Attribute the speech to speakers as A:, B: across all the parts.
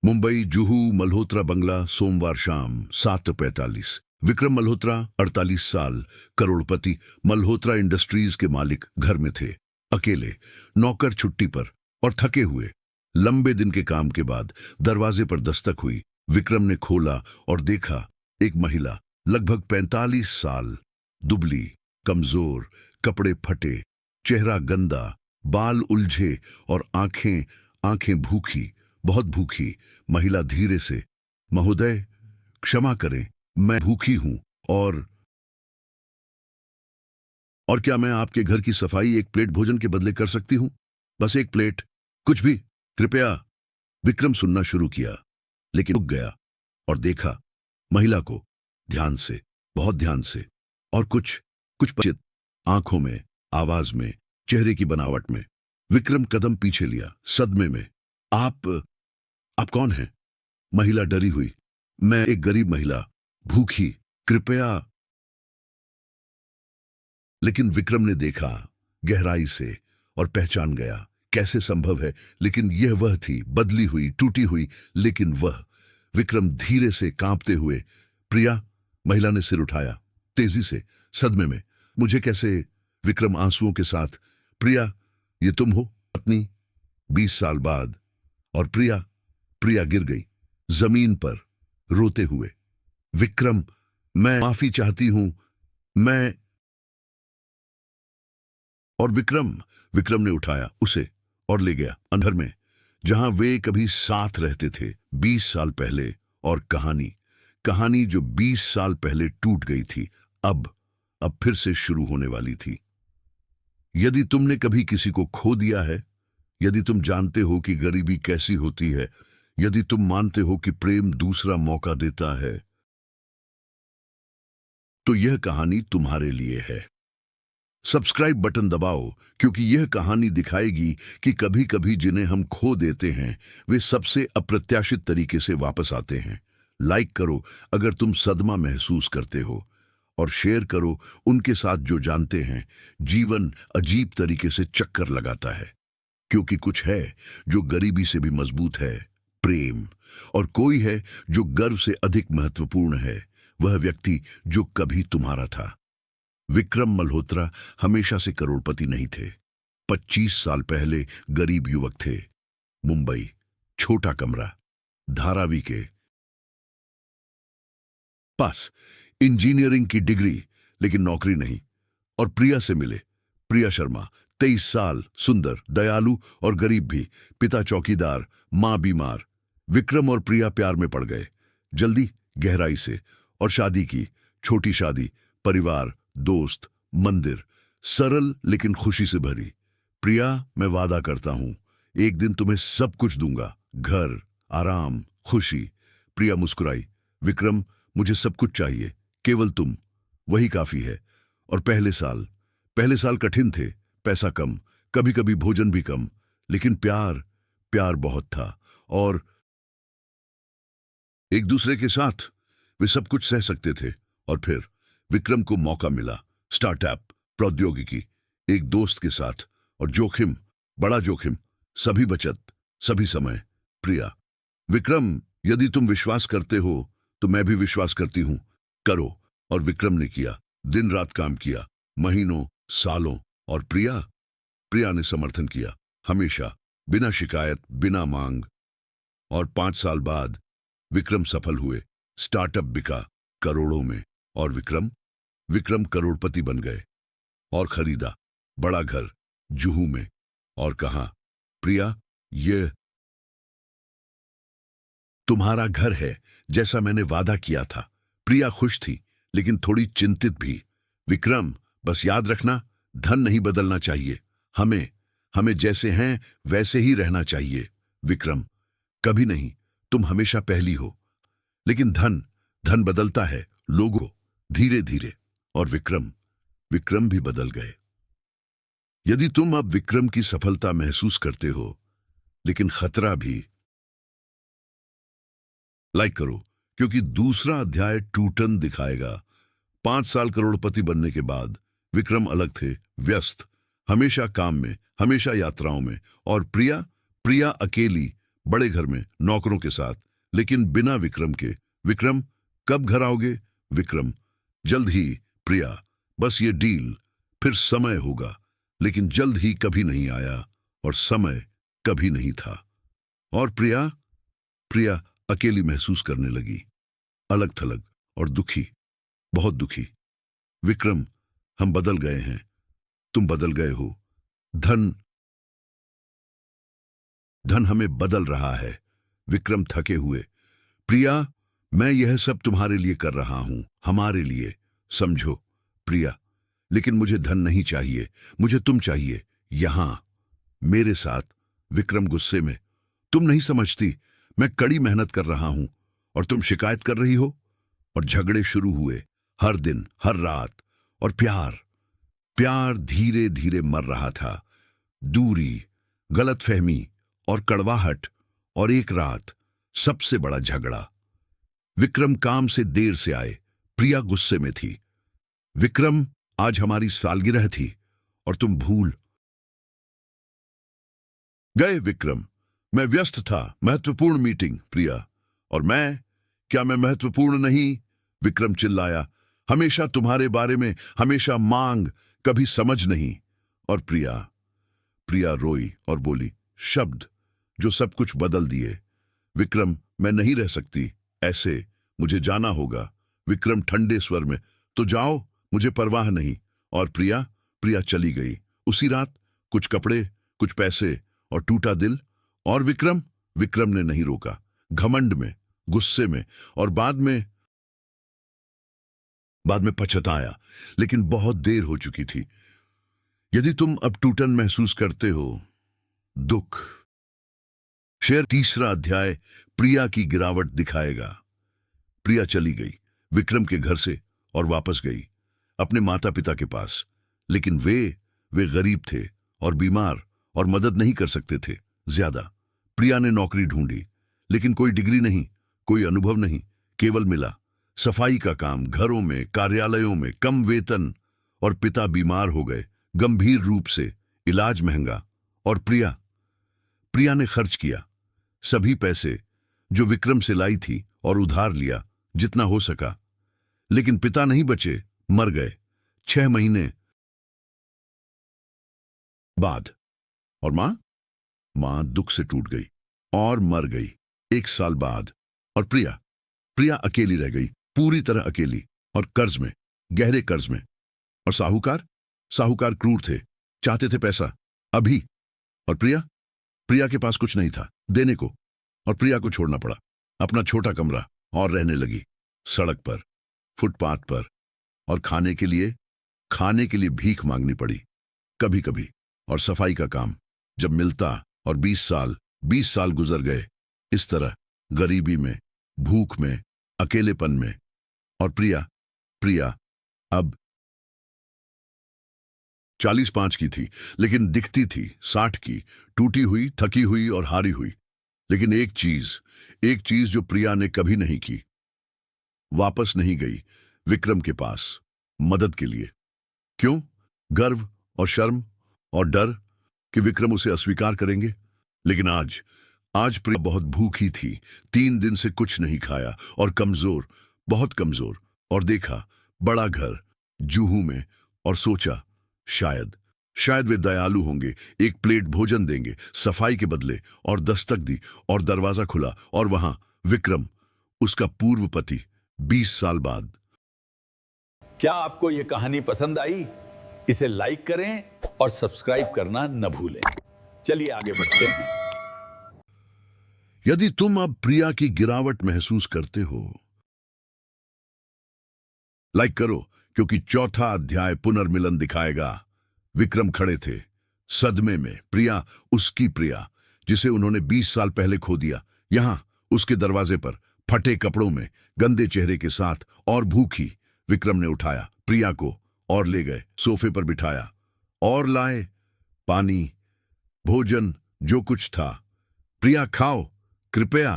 A: मुंबई जुहू मल्होत्रा बंगला सोमवार शाम 7:45। विक्रम मल्होत्रा 48 साल, करोड़पति, मल्होत्रा इंडस्ट्रीज के मालिक घर में थे, अकेले, नौकर छुट्टी पर और थके हुए। लंबे दिन के काम के बाद दरवाजे पर दस्तक हुई। विक्रम ने खोला और देखा, एक महिला, लगभग 45 साल, दुबली, कमजोर, कपड़े फटे, चेहरा गंदा, बाल उलझे और आंखें आंखें भूखी, बहुत भूखी। महिला धीरे से, महोदय, क्षमा करें, मैं भूखी हूं और क्या मैं आपके घर की सफाई एक प्लेट भोजन के बदले कर सकती हूं? बस एक प्लेट, कुछ भी, कृपया। विक्रम सुनना शुरू किया, लेकिन रुक गया और देखा महिला को, ध्यान से, बहुत ध्यान से, और कुछ कुछ परिचित, आंखों में, आवाज में, चेहरे की बनावट में। विक्रम कदम पीछे लिया, सदमे में। आप कौन हैं? महिला डरी हुई। मैं एक गरीब महिला, भूखी, कृपया। लेकिन विक्रम ने देखा गहराई से और पहचान गया, कैसे संभव है, लेकिन यह वह थी, बदली हुई, टूटी हुई, लेकिन वह। विक्रम धीरे से, कांपते हुए, प्रिया। महिला ने सिर उठाया, तेजी से, सदमे में। मुझे कैसे? विक्रम आंसुओं के साथ, प्रिया, ये तुम हो? पत्नी, 20 साल बाद। और प्रिया। प्रिया गिर गई जमीन पर, रोते हुए। विक्रम, मैं माफी चाहती हूं, मैं। और विक्रम ने उठाया उसे और ले गया अंधर में, जहां वे कभी साथ रहते थे 20 साल पहले। और कहानी जो 20 साल पहले टूट गई थी, अब फिर से शुरू होने वाली थी। यदि तुमने कभी किसी को खो दिया है, यदि तुम जानते हो कि गरीबी कैसी होती है, यदि तुम मानते हो कि प्रेम दूसरा मौका देता है, तो यह कहानी तुम्हारे लिए है। सब्सक्राइब बटन दबाओ, क्योंकि यह कहानी दिखाएगी कि कभी कभी जिन्हें हम खो देते हैं, वे सबसे अप्रत्याशित तरीके से वापस आते हैं। लाइक करो अगर तुम सदमा महसूस करते हो, और शेयर करो उनके साथ जो जानते हैं जीवन अजीब तरीके से चक्कर लगाता है। क्योंकि कुछ है जो गरीबी से भी मजबूत है, प्रेम। और कोई है जो गर्व से अधिक महत्वपूर्ण है, वह व्यक्ति जो कभी तुम्हारा था। विक्रम मल्होत्रा हमेशा से करोड़पति नहीं थे। 25 साल पहले गरीब युवक थे, मुंबई, छोटा कमरा, धारावी के पास, इंजीनियरिंग की डिग्री, लेकिन नौकरी नहीं। और प्रिया से मिले। प्रिया शर्मा, 23 साल, सुंदर, दयालु और गरीब भी, पिता चौकीदार, मां बीमार। विक्रम और प्रिया प्यार में पड़ गए, जल्दी, गहराई से, और शादी की, छोटी शादी, परिवार, दोस्त, मंदिर, सरल लेकिन खुशी से भरी। प्रिया, मैं वादा करता हूं, एक दिन तुम्हें सब कुछ दूंगा, घर, आराम, खुशी। प्रिया मुस्कुराई। विक्रम, मुझे सब कुछ चाहिए, केवल तुम, वही काफी है। और पहले साल कठिन थे, पैसा कम, कभी कभी भोजन भी कम, लेकिन प्यार बहुत था। और एक दूसरे के साथ वे सब कुछ सह सकते थे। और फिर विक्रम को मौका मिला, स्टार्टअप, प्रौद्योगिकी, एक दोस्त के साथ, और जोखिम, बड़ा जोखिम, सभी बचत, सभी समय। प्रिया, विक्रम, यदि तुम विश्वास करते हो तो मैं भी विश्वास करती हूं, करो। और विक्रम ने किया, दिन रात काम किया, महीनों, सालों। और प्रिया ने समर्थन किया, हमेशा, बिना शिकायत, बिना मांग। और 5 साल बाद विक्रम सफल हुए, स्टार्टअप बिका करोड़ों में। और विक्रम करोड़पति बन गए, और खरीदा बड़ा घर जुहू में। और कहा, प्रिया, यह तुम्हारा घर है, जैसा मैंने वादा किया था। प्रिया खुश थी, लेकिन थोड़ी चिंतित भी। विक्रम, बस याद रखना, धन नहीं बदलना चाहिए, हमें जैसे हैं वैसे ही रहना चाहिए। विक्रम, कभी नहीं, तुम हमेशा पहली हो। लेकिन धन बदलता है लोगों, धीरे धीरे। और विक्रम भी बदल गए। यदि तुम अब विक्रम की सफलता महसूस करते हो, लेकिन खतरा भी, लाइक करो, क्योंकि दूसरा अध्याय टूटन दिखाएगा। 5 साल करोड़पति बनने के बाद विक्रम अलग थे, व्यस्त, हमेशा काम में, हमेशा यात्राओं में। और प्रिया अकेली, बड़े घर में नौकरों के साथ, लेकिन बिना विक्रम के। विक्रम, कब घर आओगे? विक्रम, जल्द ही प्रिया, बस ये डील, फिर समय होगा। लेकिन जल्द ही कभी नहीं आया और समय कभी नहीं था। और प्रिया प्रिया अकेली महसूस करने लगी, अलग थलग और दुखी, बहुत दुखी। विक्रम, हम बदल गए हैं, तुम बदल गए हो, धन धन हमें बदल रहा है। विक्रम थके हुए, प्रिया, मैं यह सब तुम्हारे लिए कर रहा हूं, हमारे लिए, समझो। प्रिया, लेकिन मुझे धन नहीं चाहिए, मुझे तुम चाहिए, यहां मेरे साथ। विक्रम गुस्से में, तुम नहीं समझती, मैं कड़ी मेहनत कर रहा हूं और तुम शिकायत कर रही हो। और झगड़े शुरू हुए, हर दिन, हर रात। और प्यार प्यार धीरे धीरे मर रहा था। दूरी, गलतफहमी और कड़वाहट। और एक रात, सबसे बड़ा झगड़ा। विक्रम काम से देर से आए, प्रिया गुस्से में थी। विक्रम, आज हमारी सालगिरह थी और तुम भूल गए। विक्रम, मैं व्यस्त था, महत्वपूर्ण मीटिंग। प्रिया, और मैं, क्या मैं महत्वपूर्ण नहीं? विक्रम चिल्लाया, हमेशा तुम्हारे बारे में, हमेशा मांग, कभी समझ नहीं। और प्रिया प्रिया रोई और बोली, शब्द जो सब कुछ बदल दिए। विक्रम, मैं नहीं रह सकती ऐसे, मुझे जाना होगा। विक्रम ठंडे स्वर में, तो जाओ, मुझे परवाह नहीं। और प्रिया प्रिया चली गई। उसी रात कुछ कपड़े, कुछ पैसे और टूटा दिल। और विक्रम ने नहीं रोका, घमंड में, गुस्से में, और बाद में पछताया, लेकिन बहुत देर हो चुकी थी। यदि तुम अब टूटन महसूस करते हो, दुख। शेर तीसरा अध्याय, प्रिया की गिरावट दिखाएगा। प्रिया चली गई विक्रम के घर से और वापस गई अपने माता पिता के पास। लेकिन वे गरीब थे और बीमार और मदद नहीं कर सकते थे ज्यादा। प्रिया ने नौकरी ढूंढी, लेकिन कोई डिग्री नहीं, कोई अनुभव नहीं, केवल मिला सफाई का काम, घरों में, कार्यालयों में, कम वेतन। और पिता बीमार हो गए, गंभीर रूप से, इलाज महंगा। और प्रिया ने खर्च किया सभी पैसे जो विक्रम से लाई थी और उधार लिया जितना हो सका। लेकिन पिता नहीं बचे, मर गए 6 महीने बाद। और मां दुख से टूट गई और मर गई 1 साल बाद। और प्रिया अकेली रह गई, पूरी तरह अकेली, और कर्ज में, गहरे कर्ज में। और साहूकार क्रूर थे, चाहते थे पैसा अभी। और प्रिया के पास कुछ नहीं था देने को। और प्रिया को छोड़ना पड़ा अपना छोटा कमरा और रहने लगी सड़क पर, फुटपाथ पर। और खाने के लिए भीख मांगनी पड़ी कभी कभी। और सफाई का काम जब मिलता। और 20 साल गुजर गए इस तरह, गरीबी में, भूख में, अकेलेपन में। और प्रिया अब 45 की थी, लेकिन दिखती थी 60 की, टूटी हुई, थकी हुई और हारी हुई। लेकिन एक चीज जो प्रिया ने कभी नहीं की, वापस नहीं गई विक्रम के पास मदद के लिए। क्यों? गर्व और शर्म और डर कि विक्रम उसे अस्वीकार करेंगे। लेकिन आज प्रिया बहुत भूखी थी, 3 दिन से कुछ नहीं खाया, और कमजोर, बहुत कमजोर। और देखा बड़ा घर जूहू में, और सोचा शायद वे दयालु होंगे, एक प्लेट भोजन देंगे सफाई के बदले। और दस्तक दी और दरवाजा खुला, और वहां विक्रम, उसका पूर्व पति, 20 साल बाद।
B: क्या आपको यह कहानी पसंद आई? इसे लाइक करें और सब्सक्राइब करना न भूलें। चलिए आगे बढ़ते हैं।
A: यदि तुम अब प्रिया की गिरावट महसूस करते हो, लाइक करो, क्योंकि चौथा अध्याय पुनर्मिलन दिखाएगा। विक्रम खड़े थे सदमे में। प्रिया, उसकी प्रिया जिसे उन्होंने 20 साल पहले खो दिया, यहां उसके दरवाजे पर, फटे कपड़ों में, गंदे चेहरे के साथ और भूखी। विक्रम ने उठाया प्रिया को और ले गए, सोफे पर बिठाया और लाए पानी, भोजन, जो कुछ था। प्रिया, खाओ कृपया।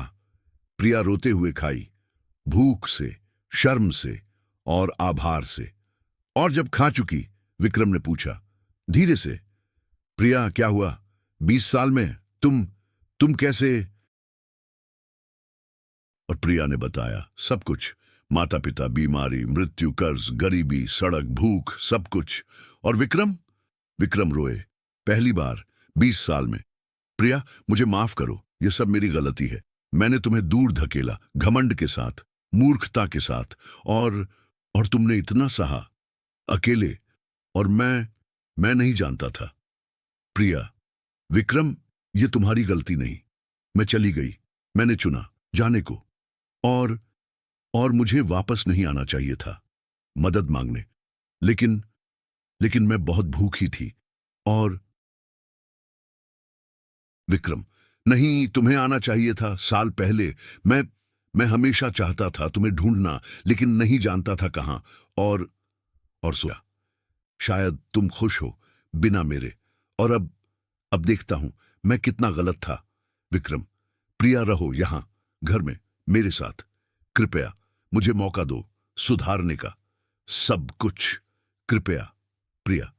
A: प्रिया रोते हुए खाई, भूख से, शर्म से और आभार से। और जब खा चुकी, विक्रम ने पूछा धीरे से, प्रिया क्या हुआ? 20 साल में तुम कैसे? और प्रिया ने बताया सब कुछ, माता पिता, बीमारी, मृत्यु, कर्ज, गरीबी, सड़क, भूख, सब कुछ। और विक्रम विक्रम रोए, पहली बार 20 साल में। प्रिया, मुझे माफ करो, यह सब मेरी गलती है। मैंने तुम्हें दूर धकेला, घमंड के साथ, मूर्खता के साथ, और तुमने इतना सहा, अकेले, और मैं नहीं जानता था। प्रिया, विक्रम, ये तुम्हारी गलती नहीं। मैं चली गई, मैंने चुना जाने को, और मुझे वापस नहीं आना चाहिए था मदद मांगने, लेकिन मैं बहुत भूखी थी। और विक्रम, नहीं, तुम्हें आना चाहिए था साल पहले। मैं हमेशा चाहता था तुम्हें ढूंढना, लेकिन नहीं जानता था कहां। और सोचा शायद तुम खुश हो बिना मेरे, और अब देखता हूं मैं कितना गलत था। विक्रम, प्रिया, रहो यहां घर में मेरे साथ। कृपया मुझे मौका दो सुधारने का, सब कुछ, कृपया। प्रिया,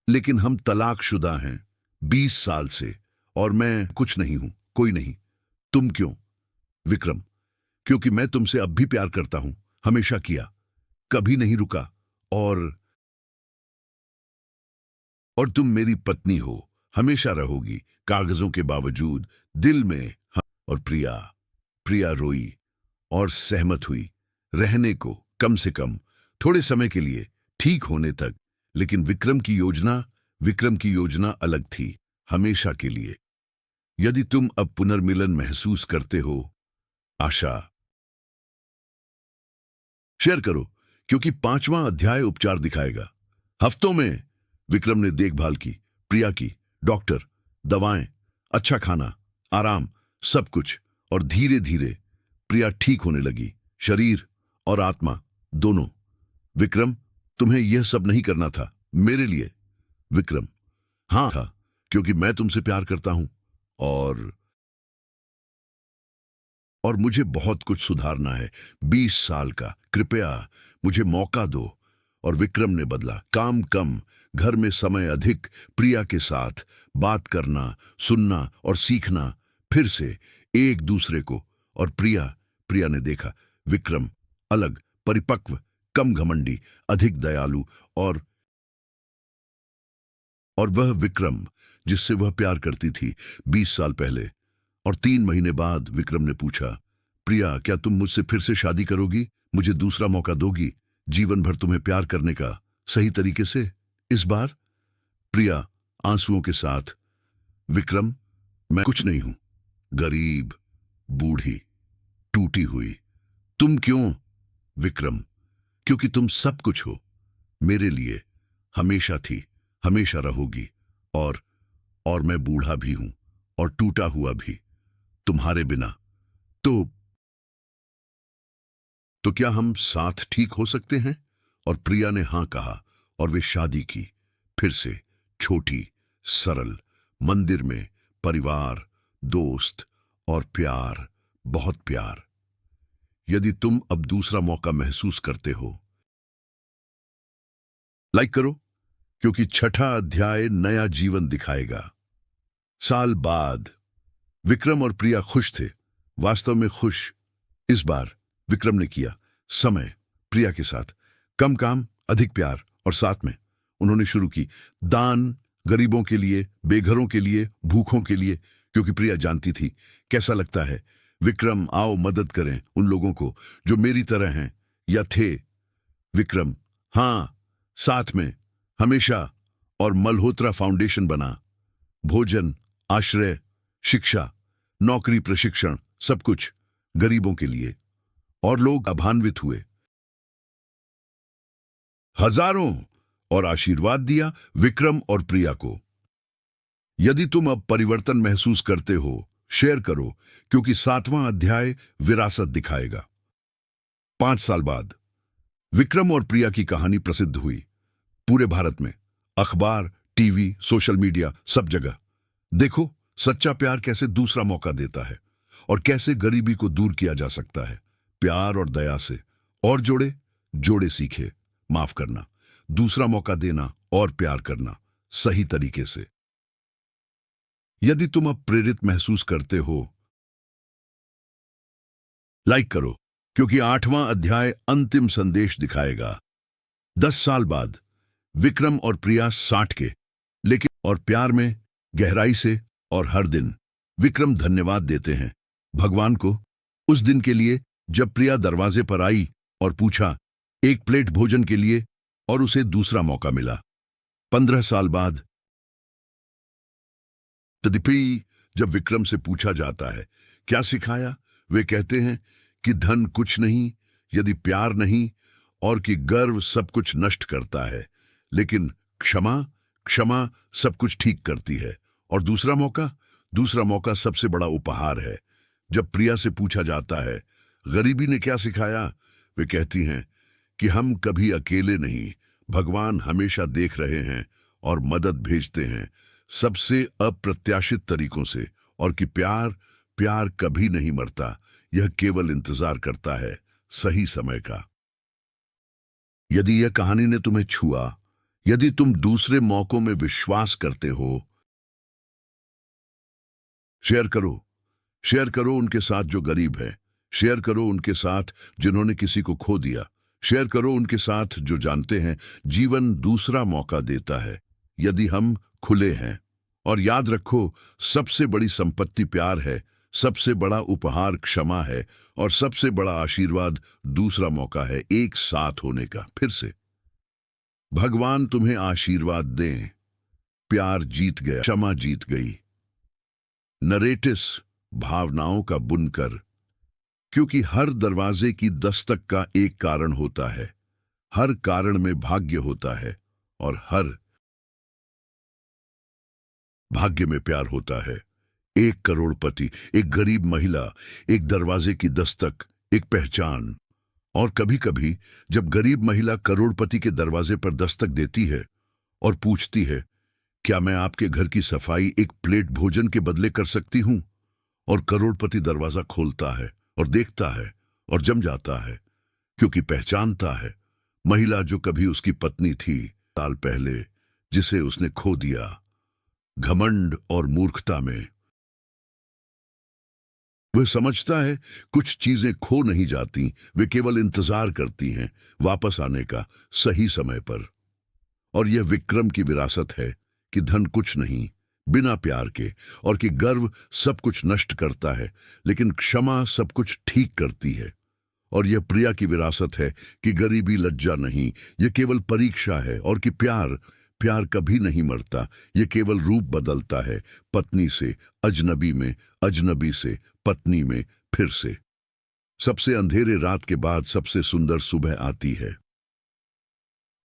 A: लेकिन हम तलाकशुदा हैं 20 साल से, और मैं कुछ नहीं हूं, कोई नहीं। तुम क्यों? विक्रम, क्योंकि मैं तुमसे अब भी प्यार करता हूं, हमेशा किया, कभी नहीं रुका। और तुम मेरी पत्नी हो, हमेशा रहोगी, कागजों के बावजूद, दिल में। और प्रिया रोई और सहमत हुई रहने को, कम से कम थोड़े समय के लिए, ठीक होने तक। लेकिन विक्रम की योजना अलग थी, हमेशा के लिए। यदि तुम अब पुनर्मिलन महसूस करते हो, आशा शेयर करो, क्योंकि 5वां अध्याय उपचार दिखाएगा। हफ्तों में विक्रम ने देखभाल की, प्रिया की, डॉक्टर, दवाएं, अच्छा खाना, आराम, सब कुछ। और धीरे धीरे प्रिया ठीक होने लगी, शरीर और आत्मा दोनों। विक्रम, तुम्हें यह सब नहीं करना था मेरे लिए। विक्रम, हाँ था, क्योंकि मैं तुमसे प्यार करता हूं, और मुझे बहुत कुछ सुधारना है। 20 साल का, कृपया मुझे मौका दो। और विक्रम ने बदला, काम कम, घर में समय अधिक, प्रिया के साथ बात करना, सुनना और सीखना फिर से एक दूसरे को। और प्रिया ने देखा विक्रम अलग, परिपक्व, कम घमंडी, अधिक दयालु, और वह विक्रम जिससे वह प्यार करती थी 20 साल पहले। और 3 महीने बाद विक्रम ने पूछा, प्रिया, क्या तुम मुझसे फिर से शादी करोगी? मुझे दूसरा मौका दोगी जीवन भर तुम्हें प्यार करने का, सही तरीके से? इस बार प्रिया आंसुओं के साथ, विक्रम, मैं कुछ नहीं हूं, गरीब, बूढ़ी, टूटी हुई। तुम क्यों? विक्रम, क्योंकि तुम सब कुछ हो मेरे लिए, हमेशा थी, हमेशा रहोगी। और मैं बूढ़ा भी हूं और टूटा हुआ भी, तुम्हारे बिना। तो क्या हम साथ ठीक हो सकते हैं? और प्रिया ने हां कहा, और वे शादी की, फिर से, छोटी, सरल, मंदिर में, परिवार, दोस्त और प्यार, बहुत प्यार। यदि तुम अब दूसरा मौका महसूस करते हो, लाइक करो, क्योंकि 6ठा अध्याय नया जीवन दिखाएगा। साल बाद विक्रम और प्रिया खुश थे, वास्तव में खुश। इस बार विक्रम ने किया समय प्रिया के साथ, कम काम, अधिक प्यार। और साथ में उन्होंने शुरू की दान, गरीबों के लिए, बेघरों के लिए, भूखों के लिए, क्योंकि प्रिया जानती थी कैसा लगता है। विक्रम, आओ मदद करें उन लोगों को जो मेरी तरह हैं या थे। विक्रम, हां, साथ में, हमेशा। और मल्होत्रा फाउंडेशन बना, भोजन, आश्रय, शिक्षा, नौकरी, प्रशिक्षण, सब कुछ गरीबों के लिए। और लोग लाभान्वित हुए, हजारों। और आशीर्वाद दिया विक्रम और प्रिया को। यदि तुम अब परिवर्तन महसूस करते हो, शेयर करो, क्योंकि 7वां अध्याय विरासत दिखाएगा। 5 साल बाद विक्रम और प्रिया की कहानी प्रसिद्ध हुई पूरे भारत में, अखबार, टीवी, सोशल मीडिया, सब जगह। देखो सच्चा प्यार कैसे दूसरा मौका देता है, और कैसे गरीबी को दूर किया जा सकता है प्यार और दया से। और जोड़े सीखे, माफ करना, दूसरा मौका देना और प्यार करना सही तरीके से। यदि तुम अब प्रेरित महसूस करते हो, लाइक करो, क्योंकि 8वां अध्याय अंतिम संदेश दिखाएगा। 10 साल बाद विक्रम और प्रिया 60 के, लेकिन और प्यार में गहराई से, और हर दिन विक्रम धन्यवाद देते हैं भगवान को उस दिन के लिए जब प्रिया दरवाजे पर आई और पूछा एक प्लेट भोजन के लिए, और उसे दूसरा मौका मिला। 15 साल बाद तदपि जब विक्रम से पूछा जाता है क्या सिखाया, वे कहते हैं कि धन कुछ नहीं यदि प्यार नहीं, और कि गर्व सब कुछ नष्ट करता है, लेकिन क्षमा क्षमा सब कुछ ठीक करती है। और दूसरा मौका सबसे बड़ा उपहार है। जब प्रिया से पूछा जाता है गरीबी ने क्या सिखाया, वे कहती हैं कि हम कभी अकेले नहीं, भगवान हमेशा देख रहे हैं और मदद भेजते हैं सबसे अप्रत्याशित तरीकों से, और कि प्यार कभी नहीं मरता, यह केवल इंतजार करता है सही समय का। यदि यह कहानी ने तुम्हें छुआ, यदि तुम दूसरे मौकों में विश्वास करते हो, शेयर करो उनके साथ जो गरीब है, शेयर करो उनके साथ जिन्होंने किसी को खो दिया, शेयर करो उनके साथ जो जानते हैं जीवन दूसरा मौका देता है यदि हम खुले हैं। और याद रखो, सबसे बड़ी संपत्ति प्यार है, सबसे बड़ा उपहार क्षमा है, और सबसे बड़ा आशीर्वाद दूसरा मौका है एक साथ होने का। फिर से भगवान तुम्हें आशीर्वाद दें। प्यार जीत गया, क्षमा जीत गई। नरेटिस भावनाओं का बुनकर, क्योंकि हर दरवाजे की दस्तक का एक कारण होता है, हर कारण में भाग्य होता है, और हर भाग्य में प्यार होता है। एक करोड़पति, एक गरीब महिला, एक दरवाजे की दस्तक, एक पहचान। और कभी कभी जब गरीब महिला करोड़पति के दरवाजे पर दस्तक देती है और पूछती है क्या मैं आपके घर की सफाई एक प्लेट भोजन के बदले कर सकती हूं, और करोड़पति दरवाजा खोलता है और देखता है और जम जाता है, क्योंकि पहचानता है महिला जो कभी उसकी पत्नी थी साल पहले, जिसे उसने खो दिया घमंड और मूर्खता में। वह समझता है कुछ चीजें खो नहीं जाती, वे केवल इंतजार करती हैं वापस आने का सही समय पर। और यह विक्रम की विरासत है कि धन कुछ नहीं बिना प्यार के, और कि गर्व सब कुछ नष्ट करता है, लेकिन क्षमा सब कुछ ठीक करती है। और यह प्रिया की विरासत है कि गरीबी लज्जा नहीं, यह केवल परीक्षा है, और कि प्यार कभी नहीं मरता, यह केवल रूप बदलता है, पत्नी से अजनबी में, अजनबी से पत्नी में, फिर से। सबसे अंधेरे रात के बाद सबसे सुंदर सुबह आती है।